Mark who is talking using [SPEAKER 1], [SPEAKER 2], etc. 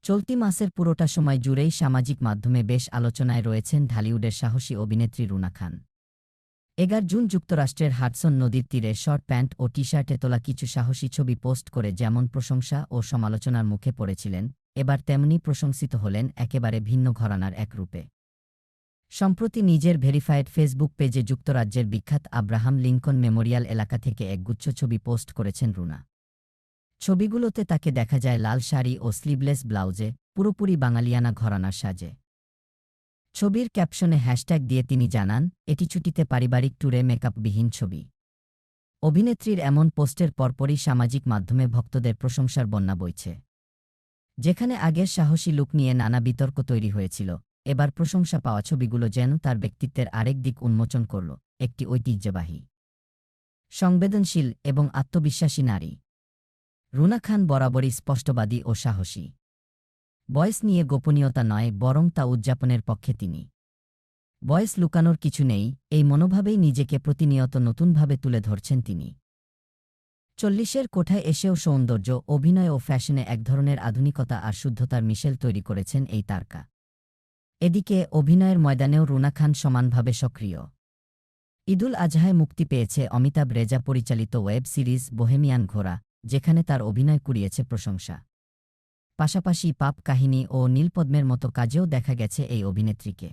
[SPEAKER 1] চলতি মাসের পুরোটা সময় জুড়েই সামাজিক মাধ্যমে বেশ আলোচনায় রয়েছেন ঢালিউডের সাহসী অভিনেত্রী রুনা খান। 11 জুন যুক্তরাষ্ট্রের হাডসন নদীর তীরে শর্ট প্যান্ট ও টি-শার্টে তোলা কিছু সাহসী ছবি পোস্ট করে যেমন প্রশংসা ও সমালোচনার মুখে পড়েছিলেন, এবার তেমনি প্রশংসিত হলেন একেবারে ভিন্ন ঘরানার এক রূপে। সম্প্রতি নিজের ভেরিফায়েড ফেসবুক পেজে যুক্তরাজ্যের বিখ্যাত আব্রাহাম লিঙ্কন মেমোরিয়াল এলাকা থেকে একগুচ্ছ ছবি পোস্ট করেছেন রুনা। ছবিগুলোতে তাকে দেখা যায় লাল শাড়ি ও স্লিভলেস ব্লাউজে, পুরোপুরি বাঙালিয়ানা ঘরানার সাজে। ছবির ক্যাপশনে হ্যাশট্যাগ দিয়ে তিনি জানান, এটি ছুটিতে পারিবারিক ট্যুরে মেকআপবিহীন ছবি। অভিনেত্রীর এমন পোস্টের পরপরই সামাজিক মাধ্যমে ভক্তদের প্রশংসার বন্যা বইছে। যেখানে আগের সাহসী লুক নিয়ে নানা বিতর্ক তৈরি হয়েছিল, এবার প্রশংসা পাওয়া ছবিগুলো যেন তার ব্যক্তিত্বের আরেক দিক উন্মোচন করল, একটি ঐতিহ্যবাহী, সংবেদনশীল এবং আত্মবিশ্বাসী নারী। রুনা খান বরাবরই স্পষ্টবাদী ও সাহসী। বয়স নিয়ে গোপনীয়তা নয়, বরং তা উদযাপনের পক্ষে তিনি। বয়স লুকানোর কিছু নেই, এই মনোভাবেই নিজেকে প্রতিনিয়ত নতুনভাবে তুলে ধরছেন তিনি। 40-এর কোঠায় এসেও সৌন্দর্য, অভিনয় ও ফ্যাশনে এক ধরনের আধুনিকতা আর শুদ্ধতার মিশেল তৈরি করেছেন এই তারকা। এদিকে অভিনয়ের ময়দানেও রুনা খান সমানভাবে সক্রিয়। ঈদুল আজহায় মুক্তি পেয়েছে অমিতাভ রেজা পরিচালিত ওয়েব সিরিজ বোহেমিয়ান ঘোড়া, যেখানে তার অভিনয় কুড়িয়েছে প্রশংসা। পাশাপাশি পাপ কাহিনী ও নীলপদ্মের মতো কাজেও দেখা গেছে এই অভিনেত্রীকে।